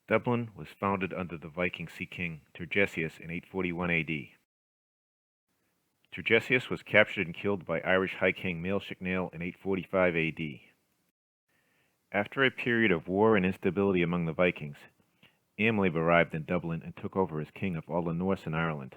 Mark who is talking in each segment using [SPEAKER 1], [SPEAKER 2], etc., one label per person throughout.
[SPEAKER 1] Dublin was founded under the Viking sea king Turgesius in 841 AD. Turgesius was captured and killed by Irish High King Maelshicnail in 845 AD. After a period of war and instability among the Vikings, Amlaib arrived in Dublin and took over as king of all the Norse in Ireland.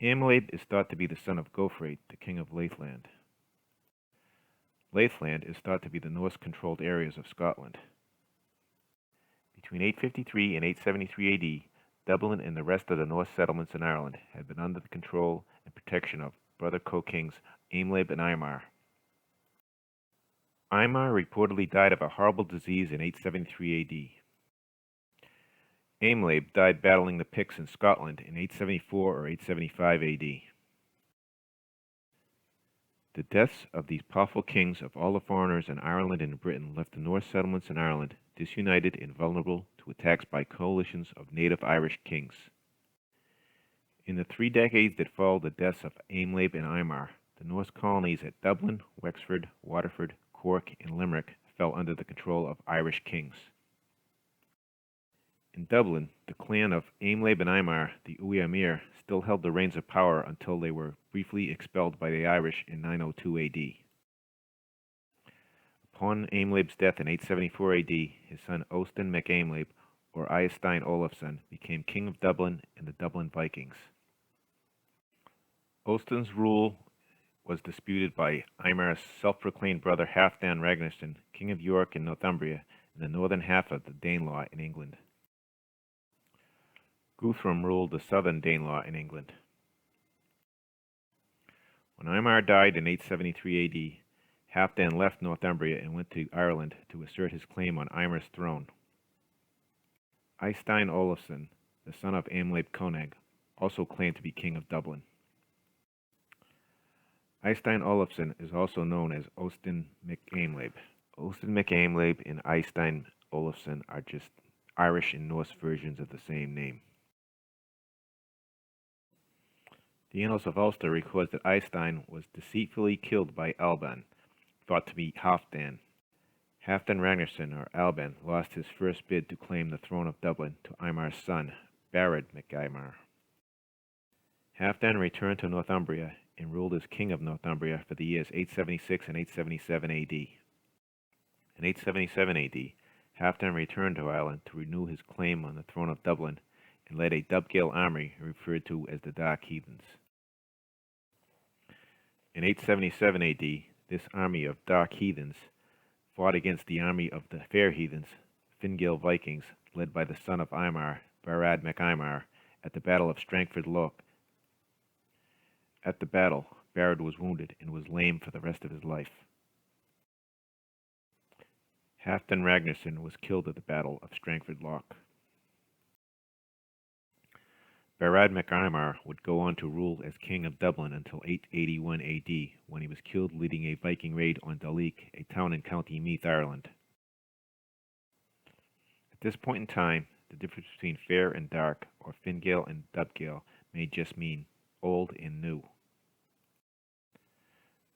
[SPEAKER 1] Amlaib is thought to be the son of Gofraid, the king of Laithland. Laithland is thought to be the Norse-controlled areas of Scotland. Between 853 and 873 AD, Dublin and the rest of the Norse settlements in Ireland had been under the control and protection of brother co-kings Amlaib and Imar. Imar reportedly died of a horrible disease in 873 AD. Amlaib died battling the Picts in Scotland in 874 or 875 AD. The deaths of these powerful kings of all the foreigners in Ireland and Britain left the Norse settlements in Ireland disunited and vulnerable to attacks by coalitions of native Irish kings. In the 3 decades that followed the deaths of Amlaib and Imar, the Norse colonies at Dublin, Wexford, Waterford, Cork, and Limerick fell under the control of Irish kings. In Dublin, the clan of Amlaib and Imar, the Ui Imair, still held the reins of power until they were briefly expelled by the Irish in 902 AD. Upon Amlaib's death in 874 AD, his son Ostin mac Amlaib, or Eystein Olafsson, became king of Dublin and the Dublin Vikings. Ostin's rule was disputed by Imar's self-proclaimed brother Halfdan Ragnarsson, king of York and Northumbria, in the northern half of the Danelaw in England. Guthrum ruled the southern Danelaw in England. When Imar died in 873 AD, Halfdan left Northumbria and went to Ireland to assert his claim on Imar's throne. Eystein Olafsson, the son of Amlaib Coneg, also claimed to be king of Dublin. Eystein Olafsson is also known as Ostin mac Amlaib. Ostin mac Amlaib and Eystein Olafsson are just Irish and Norse versions of the same name. The Annals of Ulster records that Eystein was deceitfully killed by Alban, thought to be Halfdan. Halfdan Ragnarsson, or Alban, lost his first bid to claim the throne of Dublin to Imar's son, Barad mac Imar. Halfdan returned to Northumbria and ruled as king of Northumbria for the years 876 and 877 AD. In 877 AD, Halfdan returned to Ireland to renew his claim on the throne of Dublin and led a Gaedhil army referred to as the Dark Heathens. In 877 AD, this army of Dark Heathens fought against the army of the Fair Heathens, Fingall Vikings, led by the son of Imar, Barad mac Imar, at the Battle of Strangford Lough. At the battle, Barad was wounded and was lame for the rest of his life. Halfdan Ragnarsson was killed at the Battle of Strangford Lough. Barad mac Imar would go on to rule as king of Dublin until 881 AD, when he was killed leading a Viking raid on Duleek, a town in County Meath, Ireland. At this point in time, the difference between fair and dark, or Fingall and Dubgail, may just mean old and new.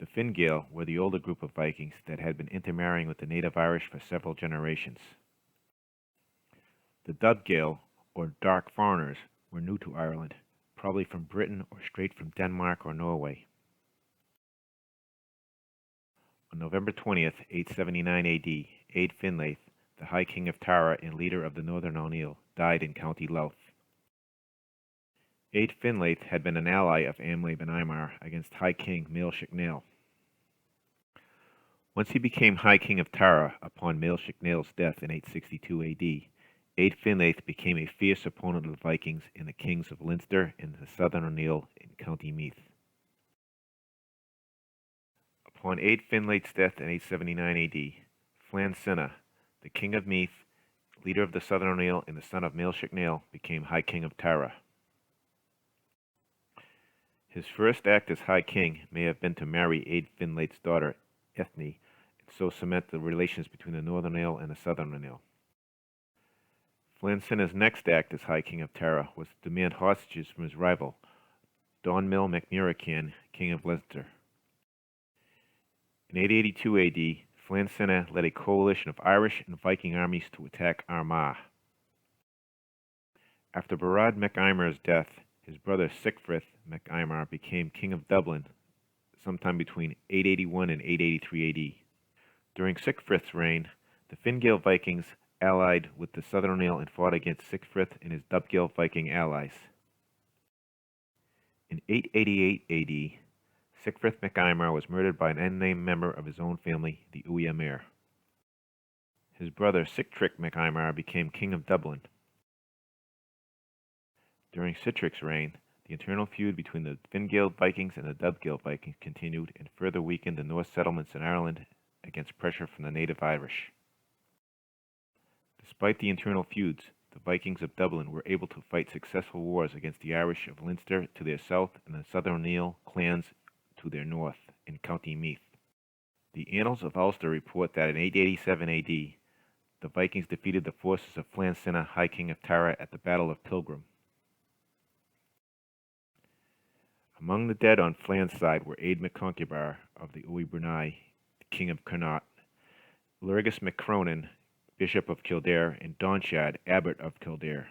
[SPEAKER 1] The Fingall were the older group of Vikings that had been intermarrying with the native Irish for several generations. The Dubgail, or dark foreigners, were new to Ireland, probably from Britain or straight from Denmark or Norway. On November 20th, 879 AD, Aed Findlaith, the High King of Tara and leader of the Northern O'Neill, died in County Louth. Aed Findlaith had been an ally of Amlaib and Imar against High King Maelshicnail. Once he became High King of Tara upon Maelshicnail's death in 862 AD, Aed Findlaith became a fierce opponent of the Vikings and the kings of Leinster and the Southern O'Neill in County Meath. Upon Aed Findlaith's death in 879 AD, Flann Sinna, the king of Meath, leader of the Southern O'Neill and the son of Maelshicnail, became High King of Tara. His first act as High King may have been to marry Aed Findlaith's daughter, Ethne, and so cement the relations between the Northern O'Neill and the Southern O'Neill. Flann Sinna's next act as High King of Tara was to demand hostages from his rival, Downham mac Muirecain, king of Leinster. In 882 AD, Flann Sinna led a coalition of Irish and Viking armies to attack Armagh. After Barad mac Imar's death, his brother Sigfrith mac Imar became king of Dublin sometime between 881 and 883 AD. During Sigfrith's reign, the Fine Gael Vikings allied with the Southern Gael and fought against Sigfrith and his Gael Viking allies. In 888 AD, Sigfrith mac Imar was murdered by an unnamed member of his own family, the Ui Imair. His brother Sigtric mac Imar became king of Dublin. During Sitric's reign, the internal feud between the Fine Gael Vikings and the Gael Vikings continued and further weakened the Norse settlements in Ireland against pressure from the native Irish. Despite the internal feuds, the Vikings of Dublin were able to fight successful wars against the Irish of Leinster to their south and the Southern Gael clans to their north in County Meath. The Annals of Ulster report that in 887 AD, the Vikings defeated the forces of Flann Sinna, High King of Tara, at the Battle of Pilgrim. Among the dead on Flann's side were Aed MacConcubar of the Ui Imair, king of Connaught, Lurgus MacCronin, bishop of Kildare, and Donshad, abbot of Kildare.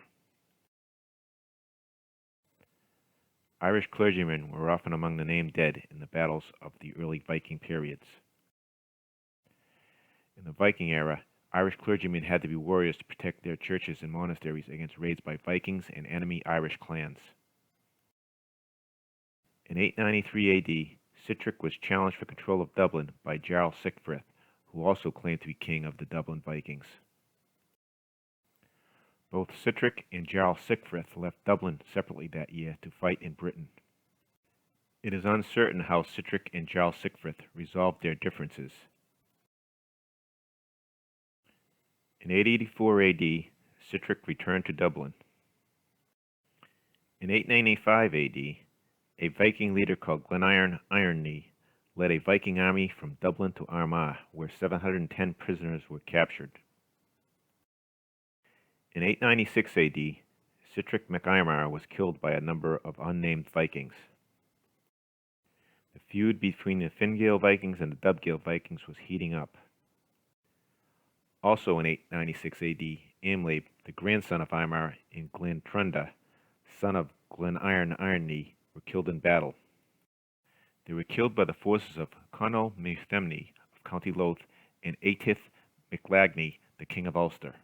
[SPEAKER 1] Irish clergymen were often among the named dead in the battles of the early Viking periods. In the Viking era, Irish clergymen had to be warriors to protect their churches and monasteries against raids by Vikings and enemy Irish clans. In 893 AD, Sitric was challenged for control of Dublin by Jarl Sigfrith, who also claimed to be king of the Dublin Vikings. Both Sitric and Jarl Sigfrith left Dublin separately that year to fight in Britain. It is uncertain how Sitric and Jarl Sigfrith resolved their differences. In 884 AD, Sitric returned to Dublin. In 895 AD, a Viking leader called Glenairon Ironknee led a Viking army from Dublin to Armagh, where 710 prisoners were captured. In 896 AD, Sitric mac Imar was killed by a number of unnamed Vikings. The feud between the Fine Gael Vikings and the Gael Vikings was heating up. Also in 896 AD, Amlaib, the grandson of Imar, and Glentrunda, son of Glenairon Ironknee, were killed in battle. They were killed by the forces of Conall Maethemne of County Louth and Aedith MacLagney, the king of Ulster.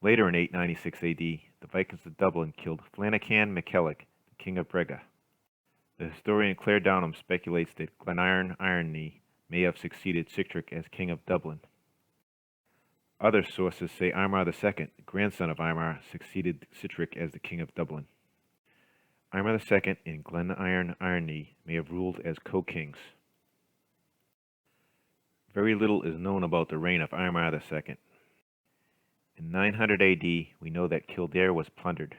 [SPEAKER 1] Later in 896 AD, the Vikings of Dublin killed Flannacan MacKellic, the king of Bregagh. The historian Clare Downham speculates that Glenairon Ironknee may have succeeded Sitric as king of Dublin. Other sources say Imar II, grandson of Imar, succeeded Sitric as the king of Dublin. Imar II and Glenairon Ironknee may have ruled as co-kings. Very little is known about the reign of Imar II. In 900 AD, we know that Kildare was plundered.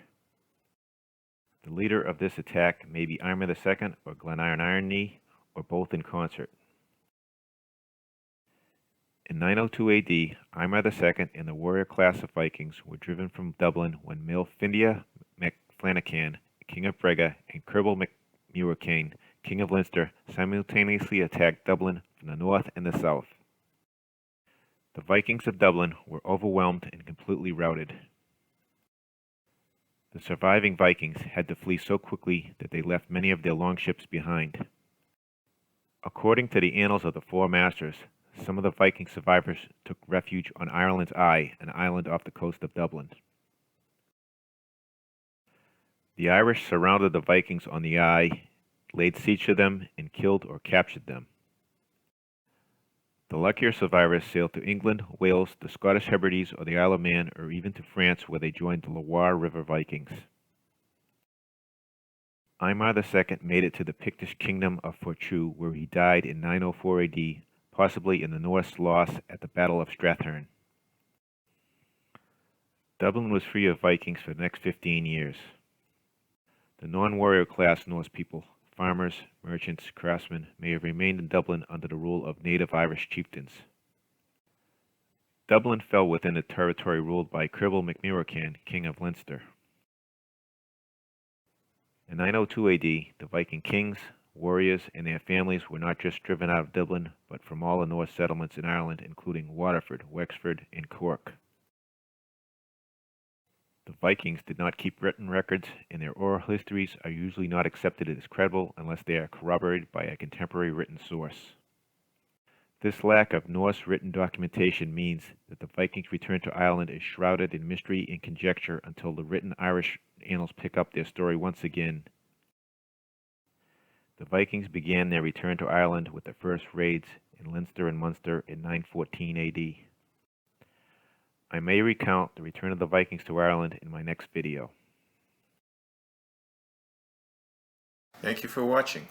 [SPEAKER 1] The leader of this attack may be Imar II or Glenairon Ironknee, or both in concert. In 902 AD, Imar II and the warrior class of Vikings were driven from Dublin when Maelfindia mac Flannacan, king of Bregagh, and Cerball mac Muirecain, king of Leinster, simultaneously attacked Dublin from the north and the south. The Vikings of Dublin were overwhelmed and completely routed. The surviving Vikings had to flee so quickly that they left many of their longships behind. According to the Annals of the Four Masters, some of the Viking survivors took refuge on Ireland's Eye, an island off the coast of Dublin. The Irish surrounded the Vikings on the Eye, laid siege to them, and killed or captured them. The luckier survivors sailed to England, Wales, the Scottish Hebrides, or the Isle of Man, or even to France, where they joined the Loire River Vikings. Imar II made it to the Pictish kingdom of Forchou, where he died in 904 AD, possibly in the Norse loss at the Battle of Strathearn. Dublin was free of Vikings for the next 15 years. The non-warrior class Norse people, farmers, merchants, craftsmen, may have remained in Dublin under the rule of native Irish chieftains. Dublin fell within the territory ruled by Cerball mac Muirecain, king of Leinster. In 902 AD, the Viking kings, Warriors and their families were not just driven out of Dublin, but from all the Norse settlements in Ireland, including Waterford, Wexford, and Cork. The Vikings did not keep written records, and their oral histories are usually not accepted as credible unless they are corroborated by a contemporary written source. This lack of Norse written documentation means that the Vikings' return to Ireland is shrouded in mystery and conjecture until the written Irish annals pick up their story once again. The Vikings began their return to Ireland with the first raids in Leinster and Munster in 914 AD. I may recount the return of the Vikings to Ireland in my next video. Thank you for watching.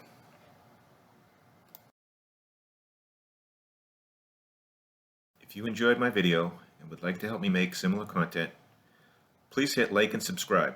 [SPEAKER 1] If you enjoyed my video and would like to help me make similar content, please hit like and subscribe.